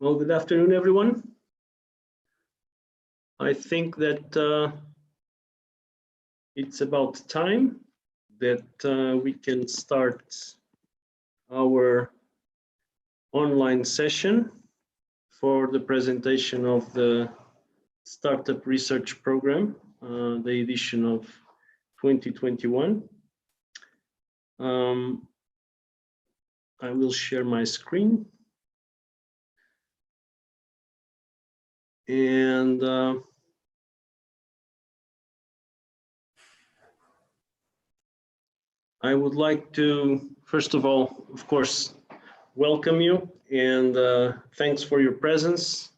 Well, good afternoon, everyone. I think that it's about time that we can start our online session for the presentation of the Startup Research Program, the edition of 2021. I will share my screen. And I would like to, first of all, of course, welcome you and thanks for your presence.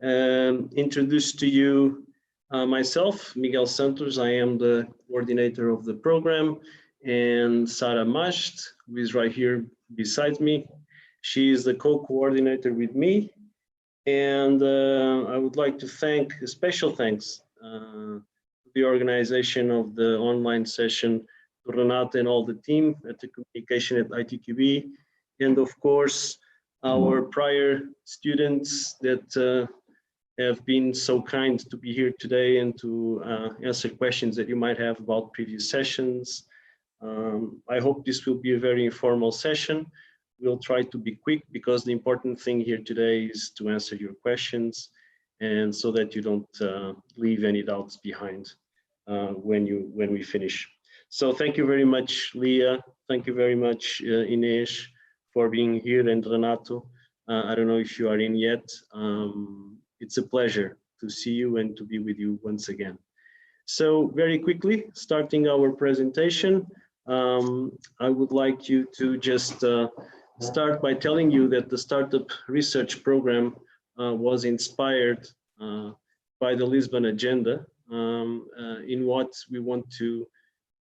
Introduce to you myself, Miguel Santos. I am the coordinator of the program, and Sara Masht, who is right here beside me. She is the co-coordinator with me. And I would like to thank, a special thanks to the organization of the online session, to Renata and all the team at the communication at ITQB, and of course, our prior students that have been so kind to be here today and to answer questions that you might have about previous sessions. I hope this will be a very informal session. We'll try to be quick because the important thing here today is to answer your questions and so that you don't leave any doubts behind when we finish. So thank you very much, Leah. Thank you very much, Inês, for being here, and Renato. I don't know if you are in yet. It's a pleasure to see you and to be with you once again. So very quickly, starting our presentation, I would like you to just start by telling you that the Startup Research Program was inspired by the Lisbon Agenda in what we want to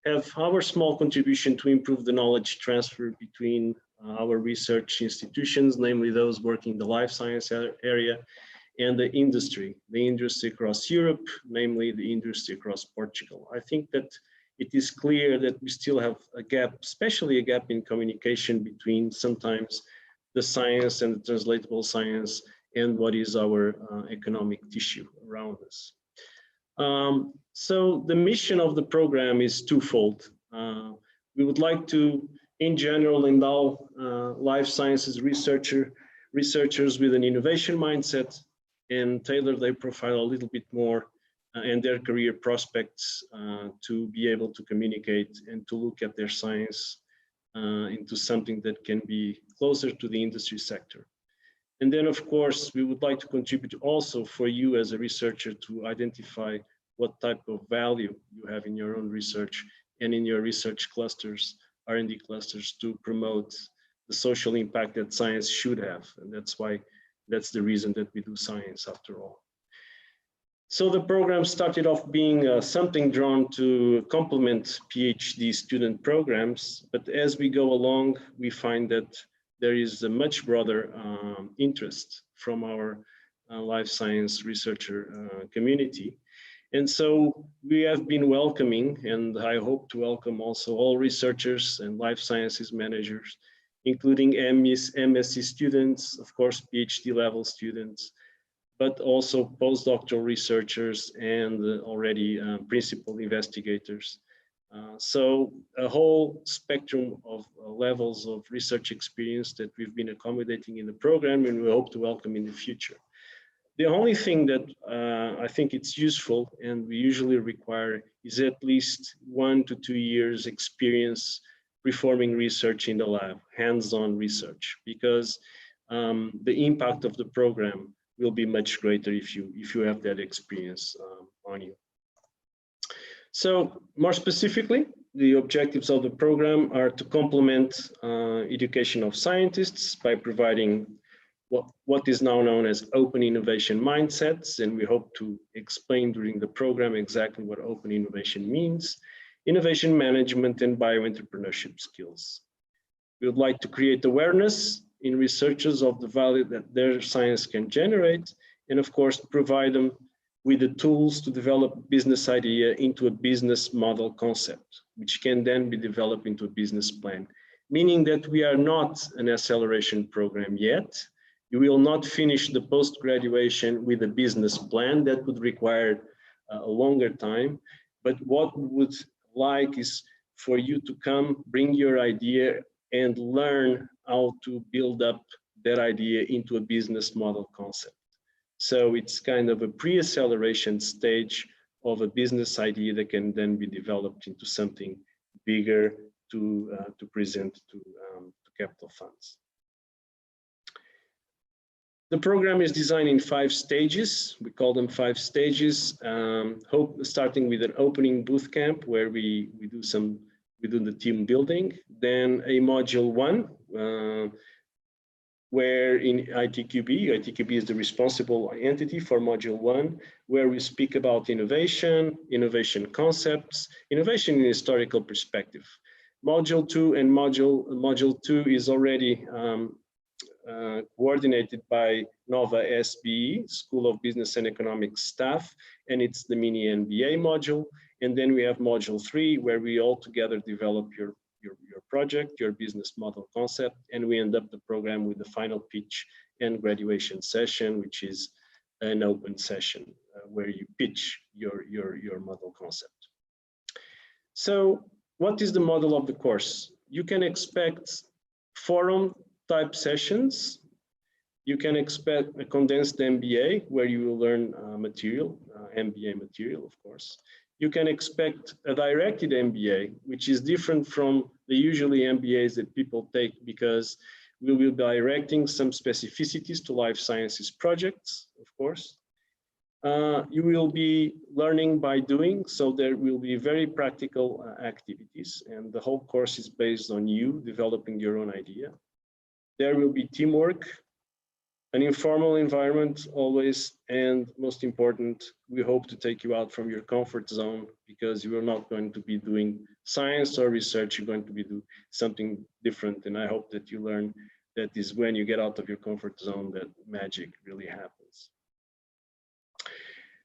have our small contribution to improve the knowledge transfer between our research institutions, namely those working in the life science area, and the industry across Europe, namely the industry across Portugal. I think that it is clear that we still have a gap, especially a gap in communication between sometimes the science and the translatable science and what is our economic tissue around us. So the mission of the program is twofold. We would like to, in general, endow life sciences researchers with an innovation mindset and tailor their profile a little bit more and their career prospects to be able to communicate and to look at their science into something that can be closer to the industry sector. And then, of course, we would like to contribute also for you as a researcher to identify what type of value you have in your own research and in your research clusters, R&D clusters, to promote the social impact that science should have. And that's the reason that we do science after all. So the program started off being something drawn to complement PhD student programs, but as we go along, we find that there is a much broader interest from our life science researcher community. And so we have been welcoming, and I hope to welcome also all researchers and life sciences managers, including MSc students, of course, PhD level students, but also postdoctoral researchers and already principal investigators. So a whole spectrum of levels of research experience that we've been accommodating in the program and we hope to welcome in the future. The only thing that I think it's useful and we usually require is at least 1 to 2 years experience performing research in the lab, hands-on research, because the impact of the program will be much greater if you have that experience on you. So more specifically, the objectives of the program are to complement education of scientists by providing what is now known as open innovation mindsets, and we hope to explain during the program exactly what open innovation means, innovation management and bioentrepreneurship skills. We would like to create awareness in researchers of the value that their science can generate, and of course, provide them with the tools to develop a business idea into a business model concept, which can then be developed into a business plan, meaning that we are not an acceleration program yet. You will not finish the post-graduation with a business plan. That would require a longer time. But what we would like is for you to come, bring your idea, and learn how to build up that idea into a business model concept. So it's kind of a pre-acceleration stage of a business idea that can then be developed into something bigger to present to capital funds. The program is designed in 5 stages. We call them 5 stages. Starting with an opening boot camp where we do the team building. Then a module 1, where in ITQB is the responsible entity for module 1, where we speak about innovation, innovation concepts, innovation in historical perspective. Module 2 and module 2 is already coordinated by Nova SBE, School of Business and Economics staff, and it's the mini MBA module. And then we have module 3, where we all together develop your project, your business model concept, and we end up the program with the final pitch and graduation session, which is an open session where you pitch your model concept. So what is the model of the course? You can expect forum type sessions. You can expect a condensed MBA where you will learn material, MBA material, of course. You can expect a directed MBA, which is different from the usually MBAs that people take, because we will be directing some specificities to life sciences projects, of course. You will be learning by doing, so there will be very practical activities, and the whole course is based on you developing your own idea. There will be teamwork, an informal environment always, and most important, we hope to take you out from your comfort zone, because you are not going to be doing science or research, you're going to be doing something different. And I hope that you learn that is when you get out of your comfort zone that magic really happens.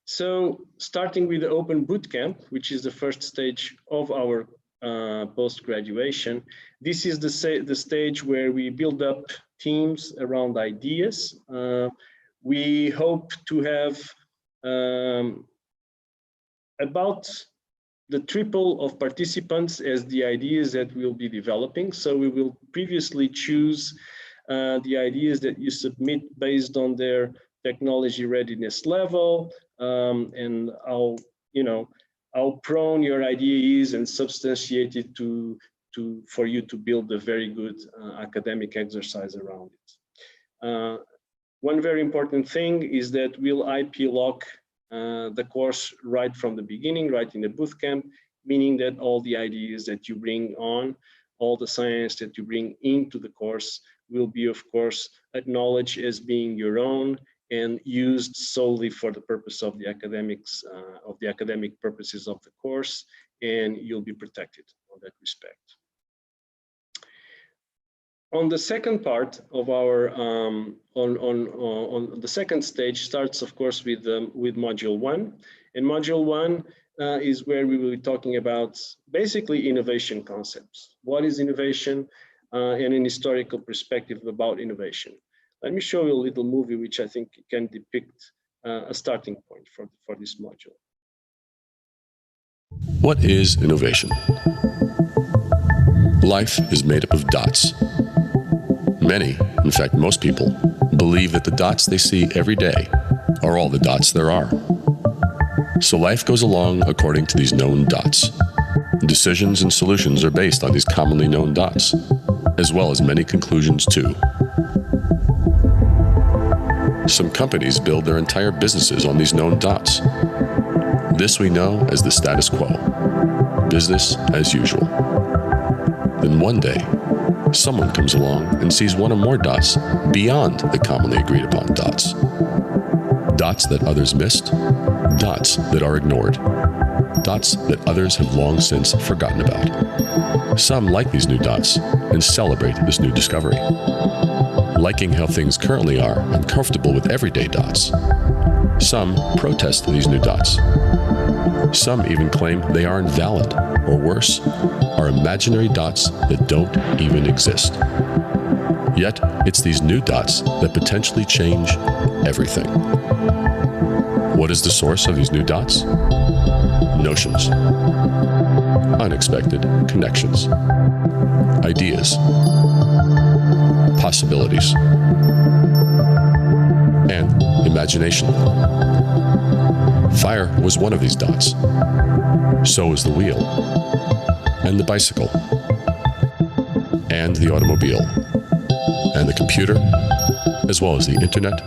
So starting with the open bootcamp, which is the first stage of our post-graduation, this is the stage where we build up teams around ideas. We hope to have about the triple of participants as the ideas that we'll be developing. So we will previously choose the ideas that you submit based on their technology readiness level, and how, how prone your idea is and substantiated for you to build a very good academic exercise around it. One very important thing is that we'll IP lock the course right from the beginning, right in the bootcamp, meaning that all the ideas that you bring on, all the science that you bring into the course will be, of course, acknowledged as being your own and used solely for the purpose of the academics, of the academic purposes of the course, and you'll be protected on that respect. On the second part of our, on the second stage starts, of course, with module 1. And module 1 is where we will be talking about basically innovation concepts. What is innovation, and an historical perspective about innovation. Let me show you a little movie which I think can depict a starting point for this module. What is innovation? Life is made up of dots. Many, in fact most people, believe that the dots they see every day are all the dots there are. So life goes along according to these known dots. Decisions and solutions are based on these commonly known dots, as well as many conclusions too. Some companies build their entire businesses on these known dots. This we know as the status quo, business as usual. Then one day, someone comes along and sees one or more dots beyond the commonly agreed upon dots. Dots that others missed, dots that are ignored, dots that others have long since forgotten about. Some like these new dots and celebrate this new discovery. Liking how things currently are and comfortable with everyday dots. Some protest these new dots. Some even claim they are invalid, or worse, are imaginary dots that don't even exist. Yet, it's these new dots that potentially change everything. What is the source of these new dots? Notions. Unexpected connections. Ideas. Possibilities. And imagination. Fire was one of these dots. So is the wheel. And the bicycle. And the automobile. And the computer, as well as the internet,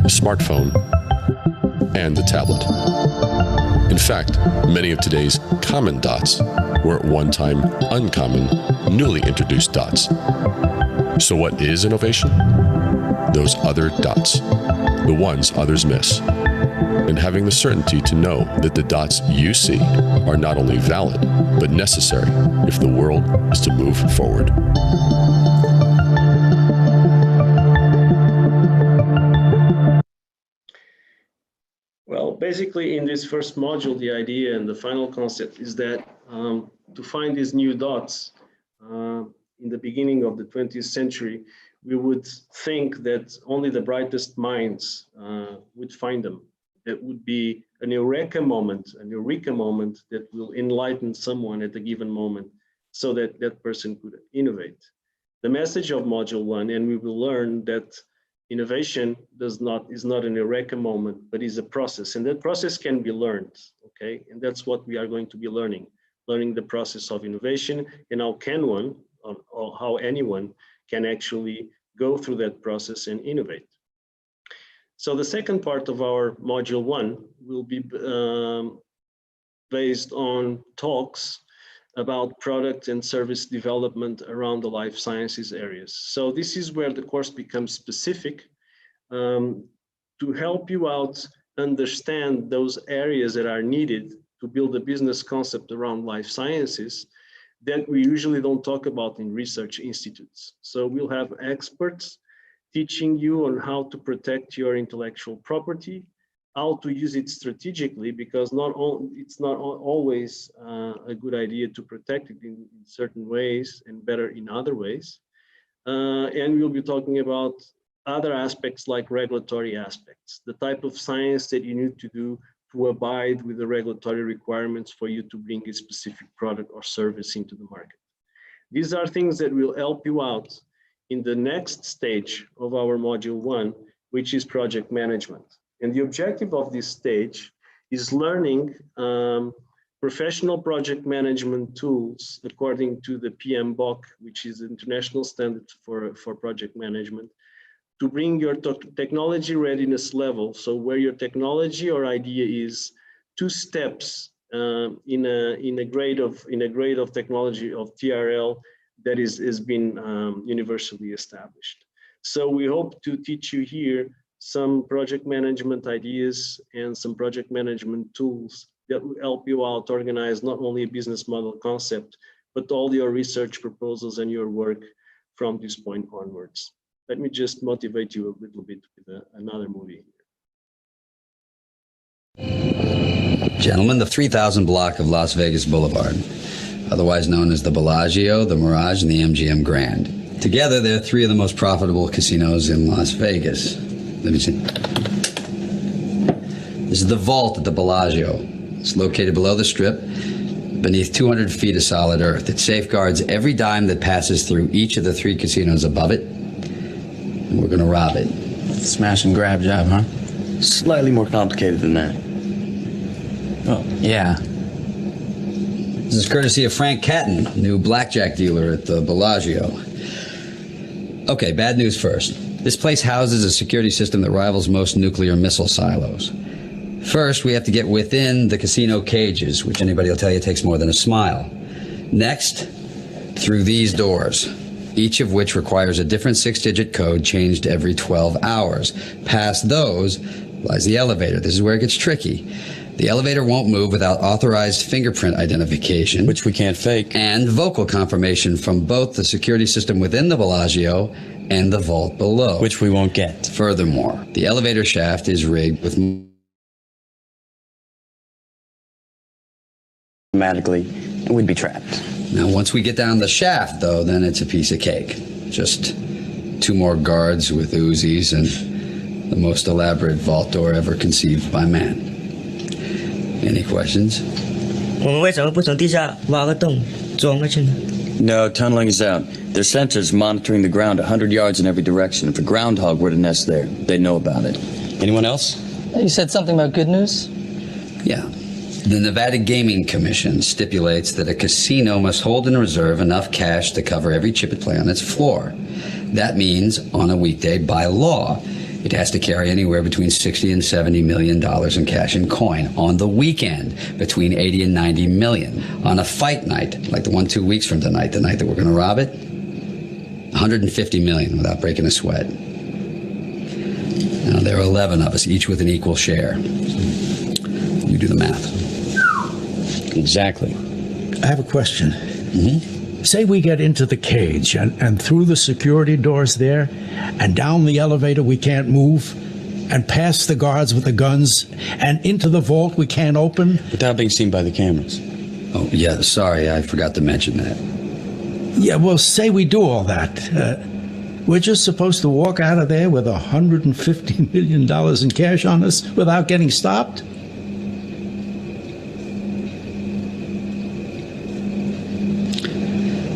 the smartphone, and the tablet. In fact, many of today's common dots were at one time uncommon, newly introduced dots. So what is innovation? Those other dots, the ones others miss. And having the certainty to know that the dots you see are not only valid, but necessary if the world is to move forward. Well, basically in this first module, the idea and the final concept is that to find these new dots in the beginning of the 20th century, we would think that only the brightest minds would find them. That would be an eureka moment that will enlighten someone at a given moment so that that person could innovate. The message of module 1, and we will learn that innovation is not an eureka moment, but is a process, and that process can be learned, okay? And that's what we are going to be learning the process of innovation and how can one, or how anyone can actually go through that process and innovate. So the second part of our module 1 will be based on talks about product and service development around the life sciences areas. So this is where the course becomes specific to help you out understand those areas that are needed to build a business concept around life sciences that we usually don't talk about in research institutes. So we'll have experts teaching you on how to protect your intellectual property, how to use it strategically, because it's not always a good idea to protect it in certain ways and better in other ways. And we'll be talking about other aspects like regulatory aspects, the type of science that you need to do to abide with the regulatory requirements for you to bring a specific product or service into the market. These are things that will help you out in the next stage of our module 1, which is project management. And the objective of this stage is learning professional project management tools according to the PMBOK, which is the international standard for project management, to bring your technology readiness level. So where your technology or idea is 2 steps in a grade of technology of TRL that has been universally established. So we hope to teach you here some project management ideas and some project management tools that will help you out organize not only a business model concept, but all your research proposals and your work from this point onwards. Let me just motivate you a little bit with another movie. Gentlemen, the 3000 block of Las Vegas Boulevard, otherwise known as the Bellagio, the Mirage, and the MGM Grand. Together, they're 3 of the most profitable casinos in Las Vegas. Let me see. This is the vault at the Bellagio. It's located below the Strip, beneath 200 feet of solid earth. It safeguards every dime that passes through each of the 3 casinos above it. And we're gonna rob it. Smash and grab job, huh? Slightly more complicated than that. Oh, yeah. This is courtesy of Frank Catton, new blackjack dealer at the Bellagio. Okay, bad news first. This place houses a security system that rivals most nuclear missile silos. First, we have to get within the casino cages, which anybody will tell you takes more than a smile. Next, through these doors, each of which requires a different 6-digit code changed every 12 hours. Past those lies the elevator. This is where it gets tricky. The elevator won't move without authorized fingerprint identification, Which we can't fake. and vocal confirmation from both the security system within the Bellagio and the vault below. Which we won't get. Furthermore, the elevator shaft is rigged with Automatically, and we'd be trapped. Now, once we get down the shaft, though, then it's a piece of cake. Just 2 more guards with Uzis, and the most elaborate vault door ever conceived by man. Any questions? 我们为什么不从地下挖个洞钻过去呢？ No, tunneling is out. There's sensors monitoring the ground 100 yards in every direction. If a groundhog were to nest there, they'd know about it. Anyone else? You said something about good news? Yeah. The Nevada Gaming Commission stipulates that a casino must hold in reserve enough cash to cover every chip it play on its floor. That means, on a weekday, by law, it has to carry anywhere between $60 and $70 million in cash and coin. On the weekend, between 80 and 90 million. On a fight night, like the one 2 weeks from tonight, the night that we're going to rob it, 150 million without breaking a sweat. Now, there are 11 of us, each with an equal share. You do the math. Exactly. I have a question. Say we get into the cage and through the security doors there and down the elevator we can't move and past the guards with the guns and into the vault we can't open. Without being seen by the cameras. Oh, yeah, sorry, I forgot to mention that. Yeah, well, say we do all that. We're just supposed to walk out of there with $150 million in cash on us without getting stopped?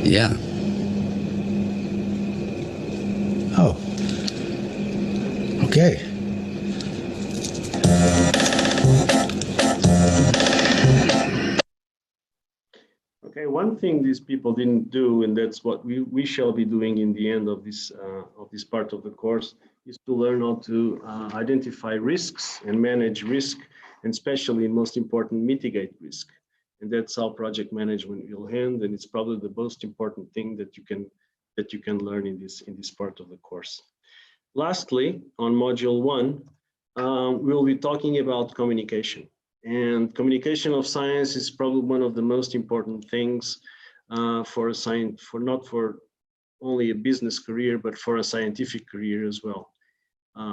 Yeah. Oh. Okay. Okay, one thing these people didn't do, and that's what we shall be doing in the end of this part of the course, is to learn how to identify risks and manage risk, and especially, most important, mitigate risk. And that's how project management will end, and it's probably the most important thing that you can learn in this part of the course. Lastly, on module 1, we'll be talking about communication. And communication of science is probably one of the most important things for not for only a business career, but for a scientific career as well.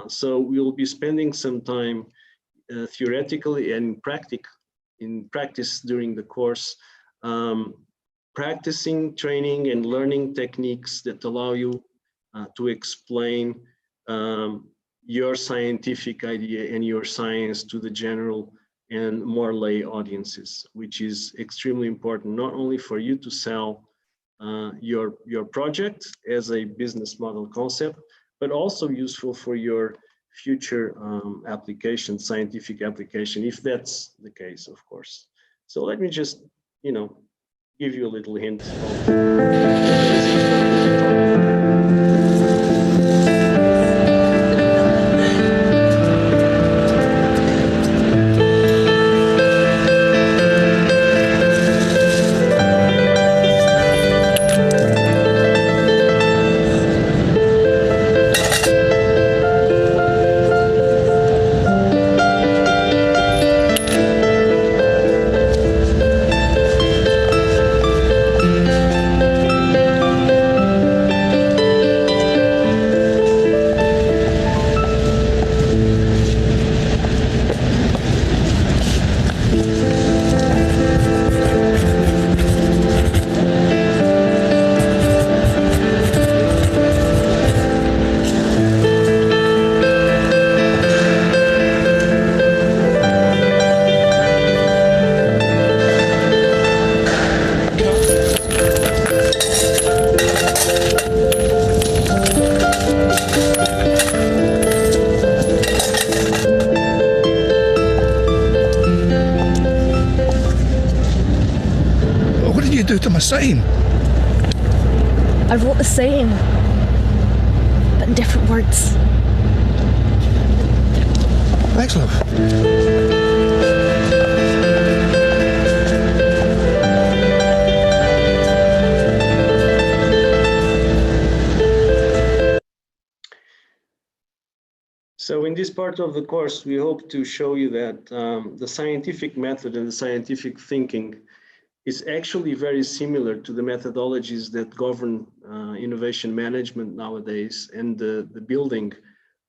So we'll be spending some time theoretically and in practice during the course, practicing, training, and learning techniques that allow you to explain your scientific idea and your science to the general and more lay audiences, which is extremely important, not only for you to sell your project as a business model concept, but also useful for your future application, scientific application, if that's the case, of course. So let me just, give you a little hint To my saying. I wrote the saying, but in different words. Thanks, love. So in this part of the course, we hope to show you that the scientific method and the scientific thinking is actually very similar to the methodologies that govern innovation management nowadays and the building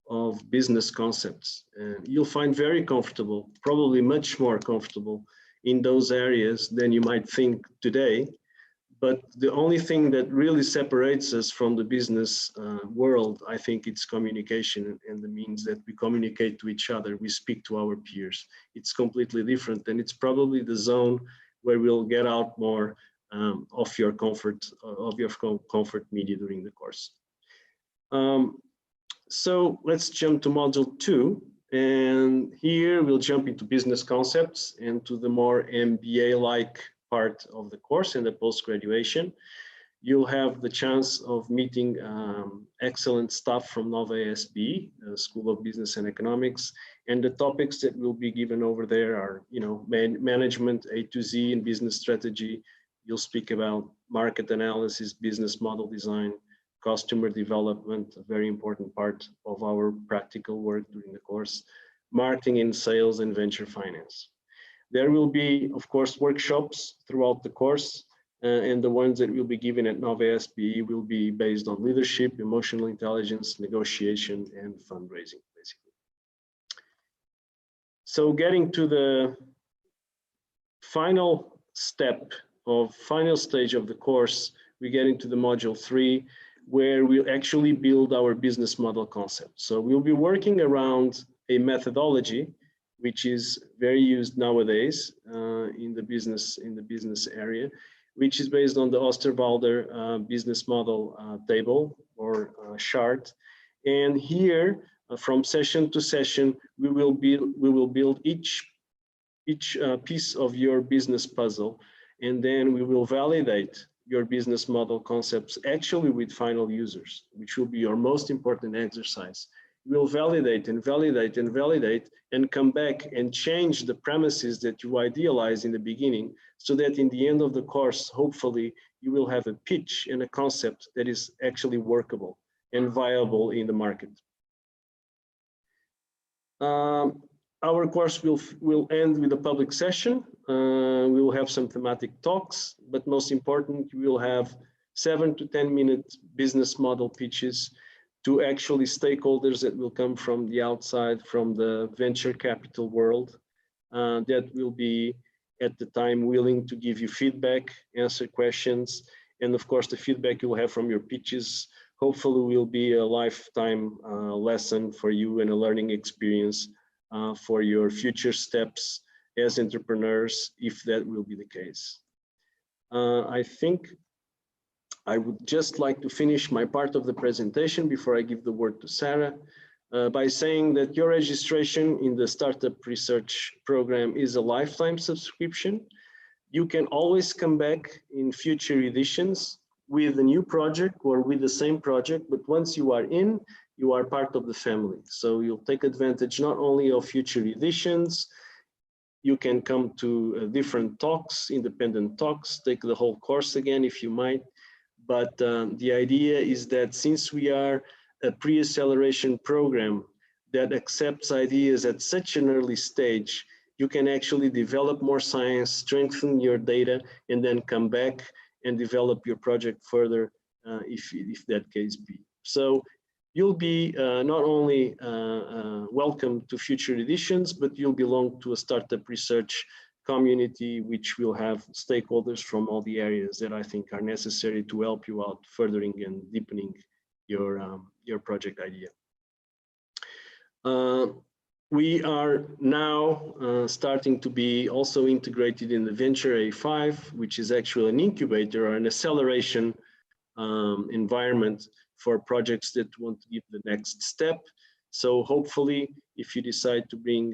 of business concepts. You'll find very comfortable, probably much more comfortable in those areas than you might think today. But the only thing that really separates us from the business world, I think it's communication and the means that we communicate to each other, we speak to our peers. It's completely different, and it's probably the zone where we'll get out more of your comfort media during the course. So let's jump to module 2, and here we'll jump into business concepts and to the more MBA-like part of the course and the post-graduation. You'll have the chance of meeting excellent staff from Nova ASB, School of Business and Economics, and the topics that will be given over there are, management A to Z and business strategy. You'll speak about market analysis, business model design, customer development, a very important part of our practical work during the course, marketing and sales, and venture finance. There will be, of course, workshops throughout the course, and the ones that will be given at Nova ASB will be based on leadership, emotional intelligence, negotiation, and fundraising, basically. So getting to the final stage of the course, we get into the module 3, where we'll actually build our business model concept. So we'll be working around a methodology which is very used nowadays in the business area, which is based on the Osterwalder business model table or chart. And here, from session to session, we will build each piece of your business puzzle, and then we will validate your business model concepts actually with final users, which will be your most important exercise. We'll validate and validate and validate and come back and change the premises that you idealize in the beginning, so that in the end of the course, hopefully, you will have a pitch and a concept that is actually workable and viable in the market. Our course will end with a public session. We will have some thematic talks, but most important, we will have 7 to 10 minute business model pitches to actually stakeholders that will come from the outside, from the venture capital world, that will be at the time willing to give you feedback, answer questions, and of course the feedback you'll have from your pitches hopefully will be a lifetime lesson for you and a learning experience for your future steps as entrepreneurs, if that will be the case. I think I would just like to finish my part of the presentation before I give the word to Sarah by saying that your registration in the Startup Research Program is a lifetime subscription. You can always come back in future editions with a new project or with the same project, but once you are in, you are part of the family. So you'll take advantage not only of future editions, you can come to different talks, independent talks, take the whole course again if you might. But the idea is that since we are a pre-acceleration program that accepts ideas at such an early stage, you can actually develop more science, strengthen your data, and then come back and develop your project further if that case be. So you'll be not only welcome to future editions, but you'll belong to a startup research community, which will have stakeholders from all the areas that I think are necessary to help you out, furthering and deepening your project idea. We are now starting to be also integrated in the Venture A5, which is actually an incubator or an acceleration environment for projects that want to give the next step. So hopefully, if you decide to bring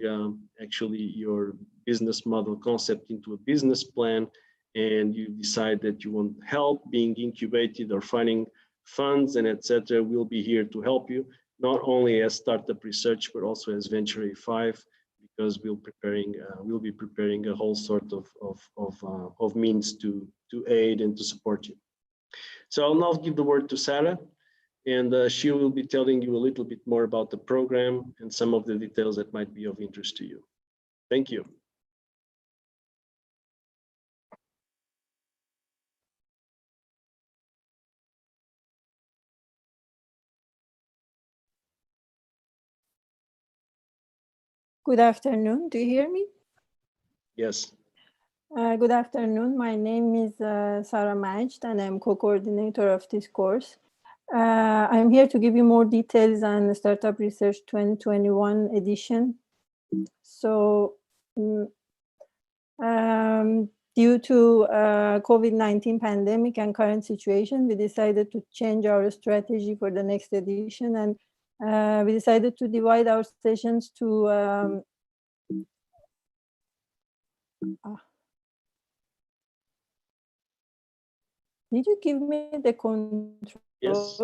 actually your business model concept into a business plan, and you decide that you want help being incubated or finding funds and etc., we'll be here to help you, not only as startup research, but also as Venture A5, because we'll be preparing a whole sort of means to aid and to support you. So I'll now give the word to Sarah, and she will be telling you a little bit more about the program and some of the details that might be of interest to you. Thank you. Good afternoon. Do you hear me? Yes. Good afternoon. My name is Sarah Majd, and I'm co-coordinator of this course. I'm here to give you more details on Startup Research 2021 edition. So, due to COVID-19 pandemic and current situation, we decided to change our strategy for the next edition, and we decided to divide our sessions to did you give me the control? Yes.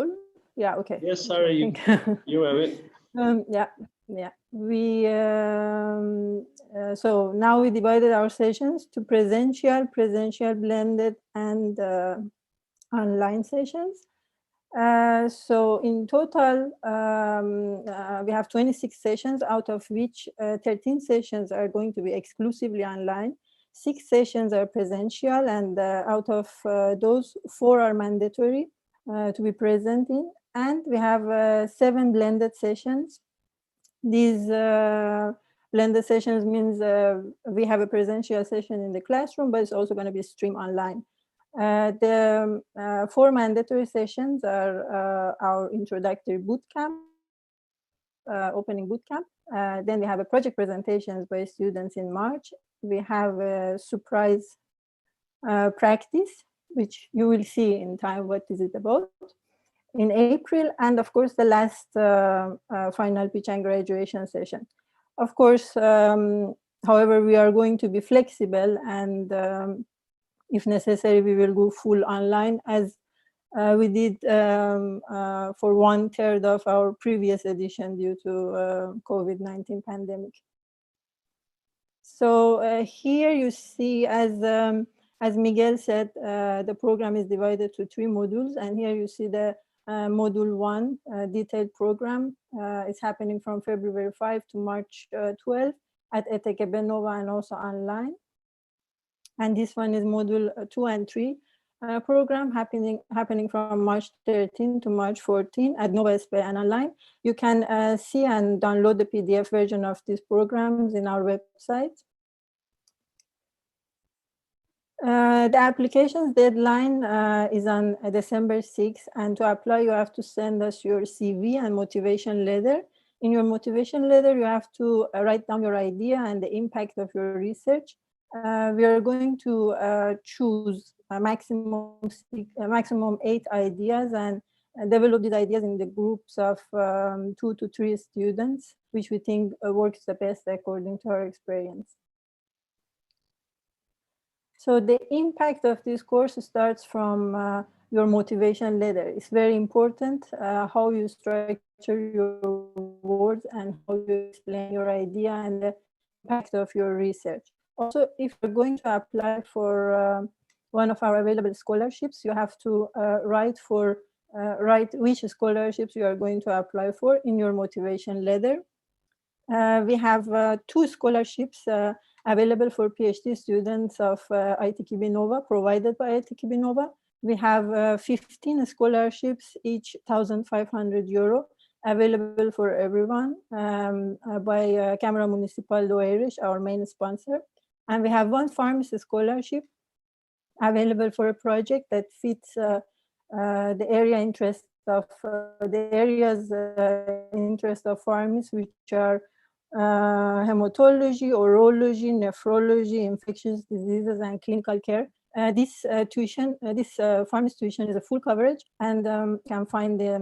Yeah, okay. Yes, Sarah, you have it. Yeah. So now we divided our sessions to presential blended, and online sessions. So in total, we have 26 sessions, out of which 13 sessions are going to be exclusively online. 6 sessions are presential, and out of those, 4 are mandatory to be present in. And we have 7 blended sessions. These blended sessions means we have a presential session in the classroom, but it's also going to be streamed online. The 4 mandatory sessions are our introductory bootcamp, opening bootcamp. Then we have a project presentations by students in March. We have a surprise practice, which you will see in time what is it about, in April, and of course the last final pitch and graduation session. Of course, however, we are going to be flexible, and if necessary, we will go full online, as we did for 1/3 of our previous edition due to COVID-19 pandemic. So here you see, as Miguel said, the program is divided to 3 modules, and here you see the module 1 detailed program. It's happening from February 5 to March 12 at ETK Benova and also online. And this one is module 2 and 3 program happening from March 13 to March 14 at Nova SP and online. You can see and download the PDF version of these programs in our website. The applications deadline is on December 6, and to apply you have to send us your CV and motivation letter. In your motivation letter you have to write down your idea and the impact of your research. We are going to choose a maximum 8 ideas, and develop these ideas in the groups of 2 to 3 students, which we think works the best according to our experience. So the impact of this course starts from your motivation letter. It's very important how you structure your words and how you explain your idea and the impact of your research. Also, if you're going to apply for one of our available scholarships, you have to write which scholarships you are going to apply for in your motivation letter. We have 2 scholarships available for PhD students of ITK Benova, provided by ITK Benova. We have 15 scholarships, each 1,500 euro, available for everyone by Camera Municipal do Oeiras, our main sponsor. And we have 1 pharmacy scholarship available for a project that fits the area interest of the areas interest of pharmacists, which are hematology, urology, nephrology, infectious diseases, and clinical care. This pharmacy tuition is a full coverage, and can find the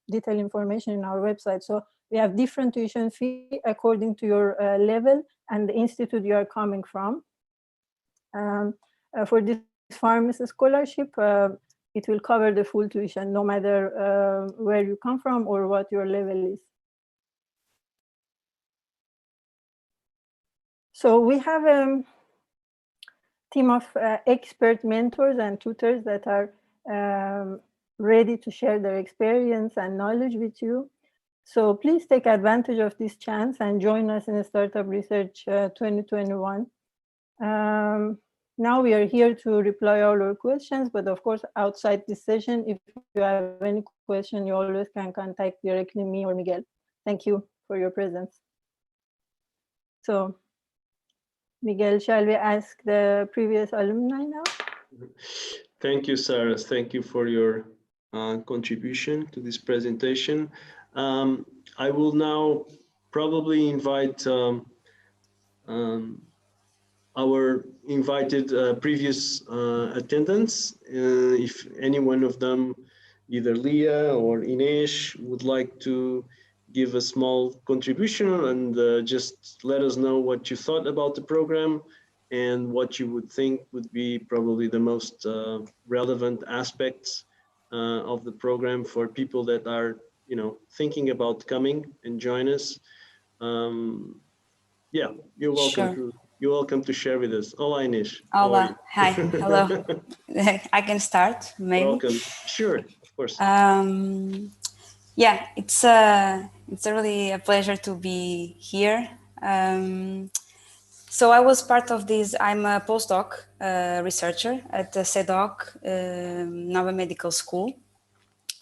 detailed information in our website. So we have different tuition fee according to your level and the institute you are coming from. For this pharmacy scholarship, it will cover the full tuition, no matter where you come from or what your level is. So we have a team of expert mentors and tutors that are ready to share their experience and knowledge with you. So please take advantage of this chance and join us in Startup Research 2021. Now we are here to reply all your questions, but of course, outside this session, if you have any question, you always can contact directly me or Miguel. Thank you for your presence. So Miguel, shall we ask the previous alumni now? Thank you, Sarah. Thank you for your contribution to this presentation. I will now probably invite our invited previous attendants, if any one of them, either Leah or Ines, would like to give a small contribution and just let us know what you thought about the program and what you would think would be probably the most relevant aspects of the program for people that are, thinking about coming and join us. Yeah, you're welcome Sure. you're welcome to share with us. Hola, Ines. Hola. Hi. Hello. I can start, maybe. Welcome. Sure, of course. Yeah, it's a really a pleasure to be here. So I was part of this. I'm a postdoc researcher at the CEDOC Nova Medical School,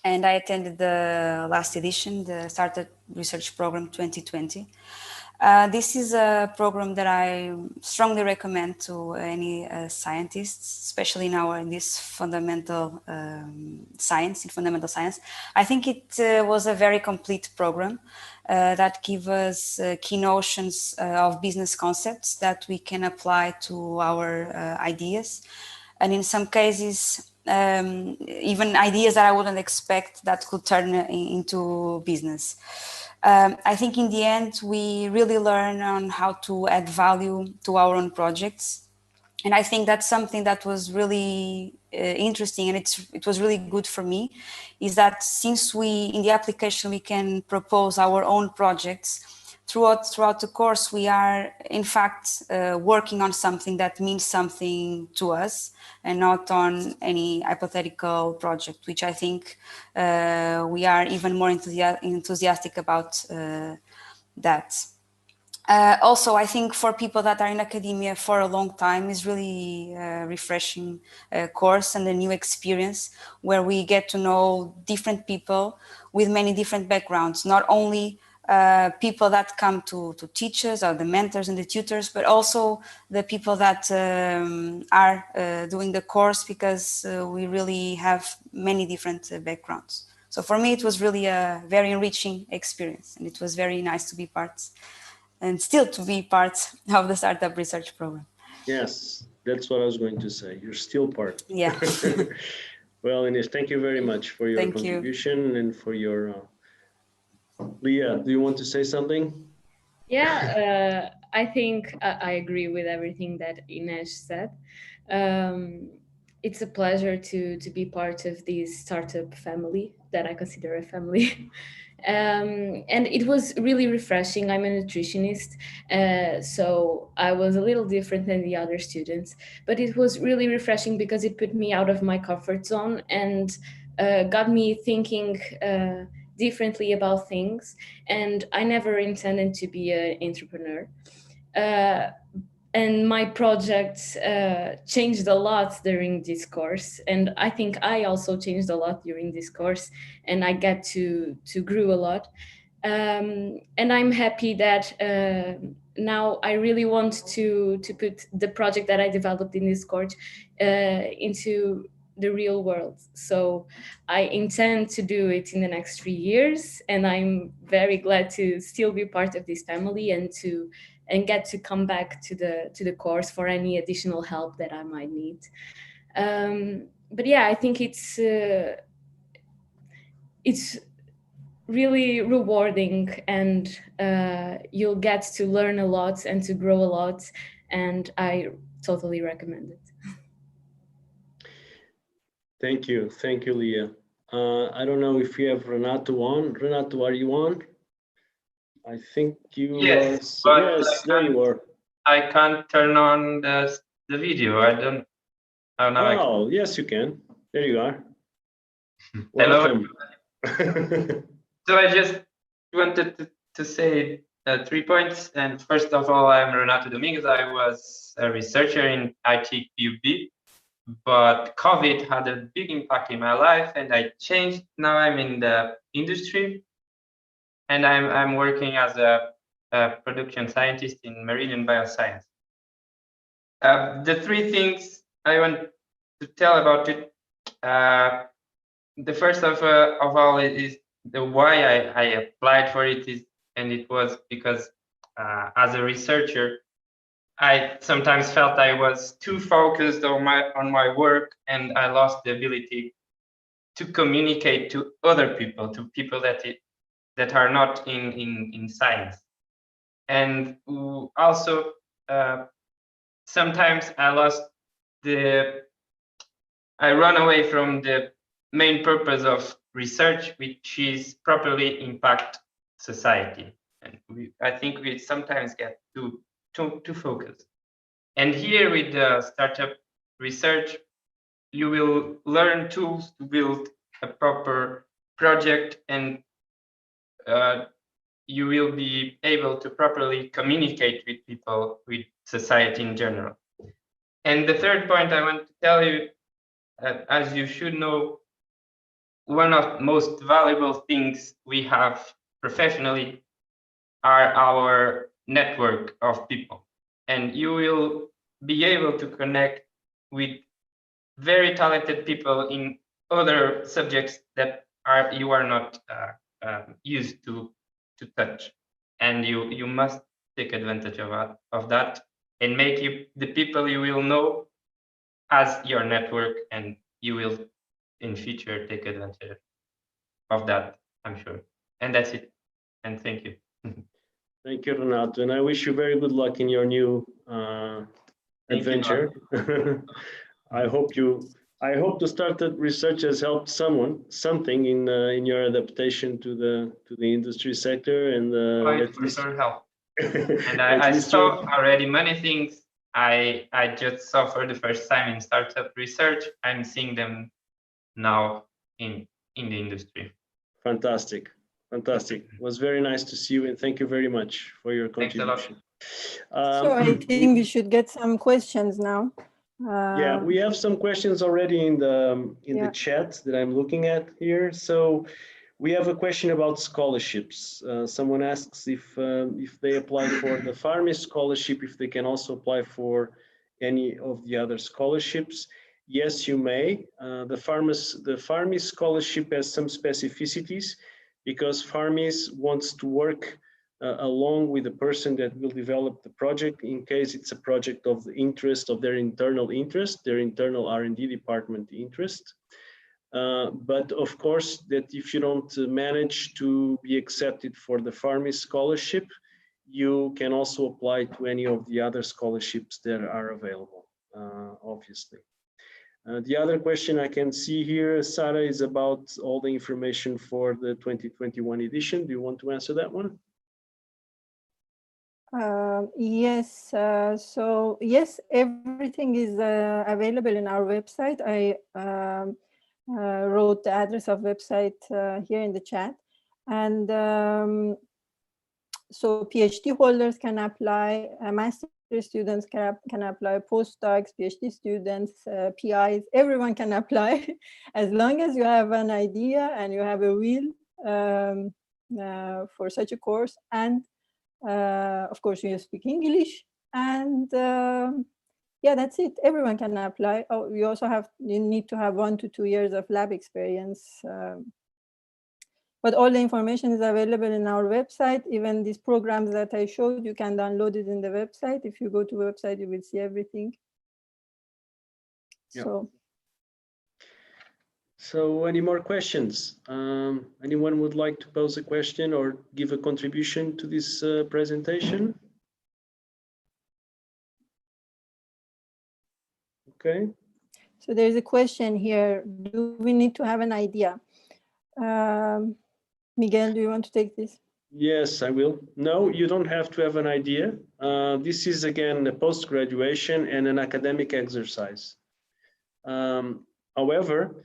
and I attended the last edition, the Startup Research Program 2020. This is a program that I strongly recommend to any scientists, especially now in this fundamental science. I think it was a very complete program that gives us key notions of business concepts that we can apply to our ideas. And in some cases, even ideas that I wouldn't expect that could turn into business. I think in the end, we really learn on how to add value to our own projects. And I think that's something that was really interesting, and it was really good for me, is that since in the application, we can propose our own projects, throughout the course, we are in fact working on something that means something to us and not on any hypothetical project, which I think we are even more enthusiastic about that. Also, I think for people that are in academia for a long time is really refreshing course and a new experience where we get to know different people with many different backgrounds, not only people that come to teach us or the mentors and the tutors, but also the people that are doing the course, because we really have many different backgrounds. So for me, it was really a very enriching experience, and it was very nice to be part and still to be part of the startup research program. Yes, that's what I was going to say. You're still part. Yeah. Well, Ines, thank you very much for your contribution and for your... Leah, do you want to say something? Yeah, I think I agree with everything that Ines said. It's a pleasure to be part of this startup family that I consider a family. And it was really refreshing. I'm a nutritionist, so I was a little different than the other students, but it was really refreshing because it put me out of my comfort zone and got me thinking differently about things. And I never intended to be an entrepreneur. And my project changed a lot during this course. And I think I also changed a lot during this course, and I get to grow a lot. And I'm happy that now I really want to put the project that I developed in this course into the real world. So I intend to do it in the next 3 years, and I'm very glad to still be part of this family and get to come back to the course for any additional help that I might need. But yeah, I think it's really rewarding, and you'll get to learn a lot and to grow a lot, and I totally recommend it. Thank you, Leah. I don't know if we have Renato on. Renato, are you on? I think you yes, are. Yes, there you are. I can't turn on the video. I don't. Oh, yes, you can. There you are. Hello. So I just wanted to say 3 points. And first of all, I'm Renato Dominguez. I was a researcher in ITQB, but COVID had a big impact in my life, and I changed. Now I'm in the industry, and I'm working as a production scientist in marine and bioscience. The three things I want to tell about it. The first of all is the why I applied for it is, and it was because as a researcher, I sometimes felt I was too focused on my work, and I lost the ability to communicate to other people, to people that are not in science. And also sometimes I run away from the main purpose of research, which is properly impact society. And I think we sometimes get too focused. And here with the startup research, you will learn tools to build a proper project, and you will be able to properly communicate with people, with society in general. And the third point I want to tell you, as you should know, one of the most valuable things we have professionally are our network of people. And you will be able to connect with very talented people in other subjects that you are not used to touch. And you must take advantage of that and make the people you will know as your network, and you will in future take advantage of that, I'm sure. And that's it. And thank you. Thank you, Renato. And I wish you very good luck in your new adventure. I hope the startup research has helped something in your adaptation to the industry sector, and it for sure helped. And I saw already many things I just saw for the first time in startup research. I'm seeing them now in the industry. Fantastic. It was very nice to see you, and thank you very much for your contribution. So I think we should get some questions now. Yeah, we have some questions already in the chat that I'm looking at here. So we have a question about scholarships. Someone asks if they apply for the Farmis scholarship, if they can also apply for any of the other scholarships. Yes, you may. The Farmis scholarship has some specificities because Farmis wants to work along with the person that will develop the project in case it's a project of the interest of their internal R&D department interest. But of course, that if you don't manage to be accepted for the Farmis scholarship, you can also apply to any of the other scholarships that are available, obviously. The other question I can see here, Sarah, is about all the information for the 2021 edition. Do you want to answer that one? Yes. So yes, everything is available in our website. I wrote the address of website here in the chat, and so PhD holders can apply, master students can apply, postdocs, PhD students, PIs, everyone can apply as long as you have an idea and you have a will for such a course, and of course you speak English, and yeah, that's it. Everyone can apply. Oh, you need to have 1 to 2 years of lab experience. But all the information is available in our website. Even these programs that I showed, you can download it in the website. If you go to the website, you will see everything. Yeah. So any more questions? Anyone would like to pose a question or give a contribution to this presentation? Okay. So there's a question here. Do we need to have an idea? Miguel, do you want to take this? Yes, I will. No, you don't have to have an idea. This is, again, a post-graduation and an academic exercise. However,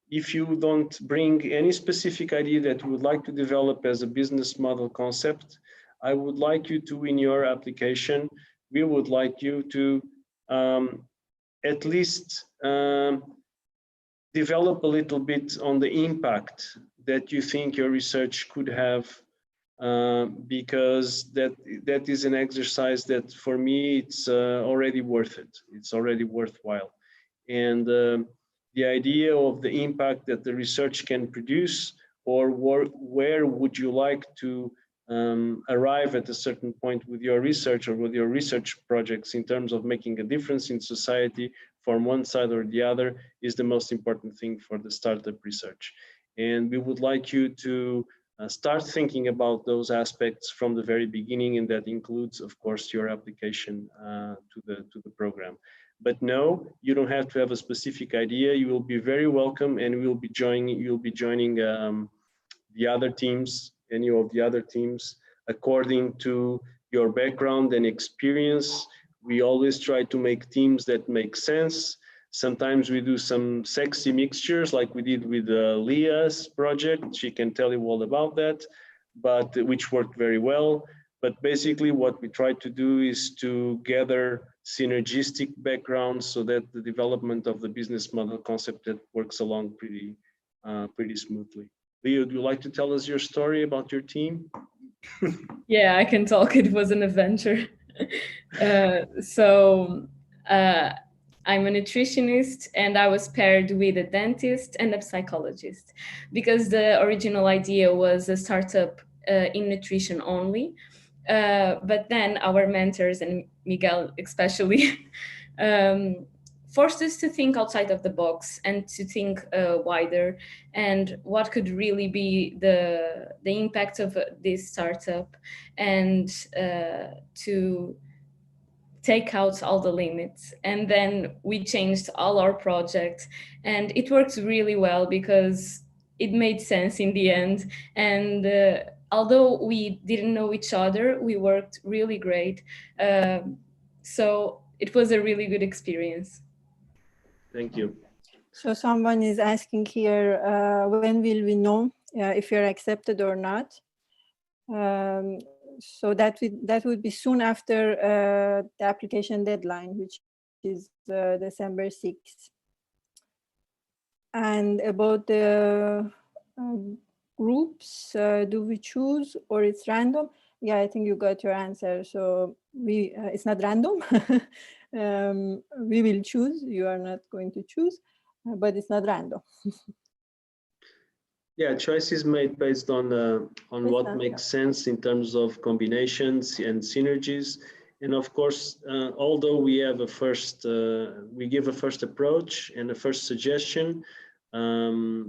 if you don't bring any specific idea that you would like to develop as a business model concept, I would like you to, in your application, we would like you to at least develop a little bit on the impact that you think your research could have because that is an exercise that for me it's already worth it. It's already worthwhile. And the idea of the impact that the research can produce, or where would you like to arrive at a certain point with your research or with your research projects in terms of making a difference in society from one side or the other, is the most important thing for the startup research. And we would like you to start thinking about those aspects from the very beginning, and that includes, of course, your application to the program. But no, you don't have to have a specific idea. You will be very welcome, and you'll be joining the other teams, any of the other teams, according to your background and experience. We always try to make teams that make sense. Sometimes we do some sexy mixtures, like we did with Leah's project. She can tell you all about that, but which worked very well. But basically what we try to do is to gather synergistic backgrounds so that the development of the business model concept that works along pretty smoothly. Leo, would you like to tell us your story about your team? Yeah, I can talk. It was an adventure. I'm a nutritionist, and I was paired with a dentist and a psychologist, because the original idea was a startup in nutrition only. But then our mentors, and Miguel especially, forced us to think outside of the box and to think wider, and what could really be the impact of this startup, and to take out all the limits. And then we changed all our projects, and it worked really well because it made sense in the end. And although we didn't know each other, we worked really great. So it was a really good experience. Thank you. So someone is asking here, when will we know if you're accepted or not? So that would be soon after the application deadline, which is December 6th. And about the groups, do we choose or it's random? Yeah, I think you got your answer. So it's not random. We will choose. You are not going to choose, but it's not random. Yeah, choice is made based on what makes sense in terms of combinations and synergies. And of course, although we have we give a first approach and a first suggestion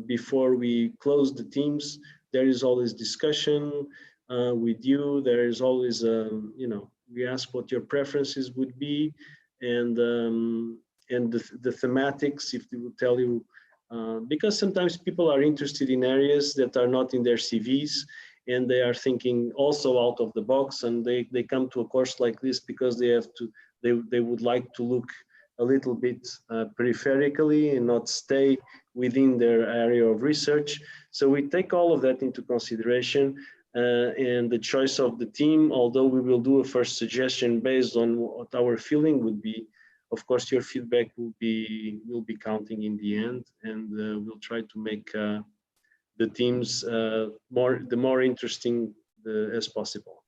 before we close the teams, there is always discussion with you. There is always, we ask what your preferences would be, and the thematics, if they will tell you. Because sometimes people are interested in areas that are not in their CVs, and they are thinking also out of the box, and they come to a course like this because they would like to look a little bit peripherically and not stay within their area of research. So we take all of that into consideration, and the choice of the team, although we will do a first suggestion based on what our feeling would be. Of course, your feedback will be counting in the end, and we'll try to make the teams more interesting as possible.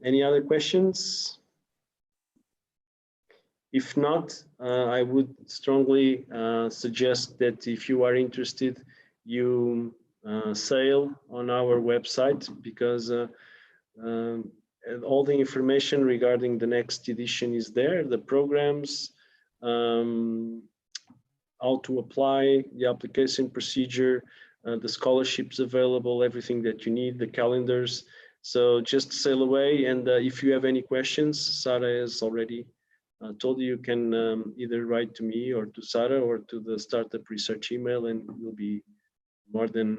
Any other questions? If not, I would strongly suggest that if you are interested, you sail on our website, because and all the information regarding the next edition is there, the programs, how to apply, the application procedure, the scholarships available, everything that you need, the calendars. So just sail away, and if you have any questions, Sarah has already told you can either write to me or to Sarah or to the Startup Research email, and we'll be more than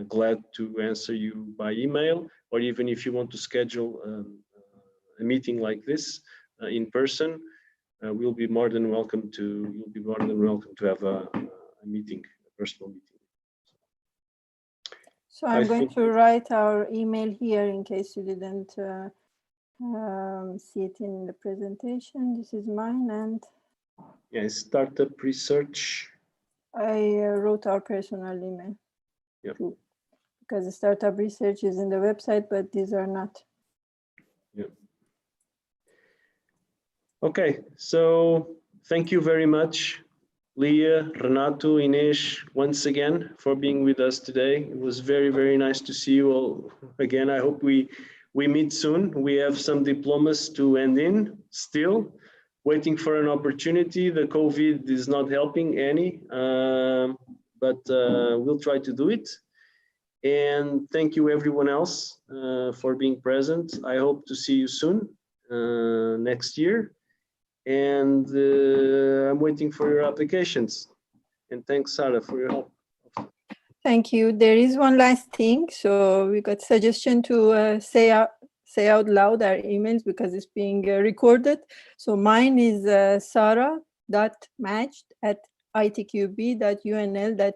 glad to answer you by email, or even if you want to schedule a meeting like this in person, we'll be more than welcome to. You'll be more than welcome to have a meeting, a personal meeting. So I'm going to write our email here in case you didn't see it in the presentation. This is mine, and yeah, Startup Research. I wrote our personal email. Yep. Because the startup research is in the website, but these are not. Yeah. Okay, so thank you very much, Leah, Renato, Ines, once again for being with us today. It was very, very nice to see you all again. I hope we meet soon. We have some diplomas to end in still, waiting for an opportunity. The COVID is not helping any, but we'll try to do it. And thank you everyone else for being present. I hope to see you soon next year. And I'm waiting for your applications. And thanks, Sarah, for your help. Thank you. There is one last thing. So we got suggestion to say out loud our emails because it's being recorded. So mine is sarah.matched@itqb.unl.edu.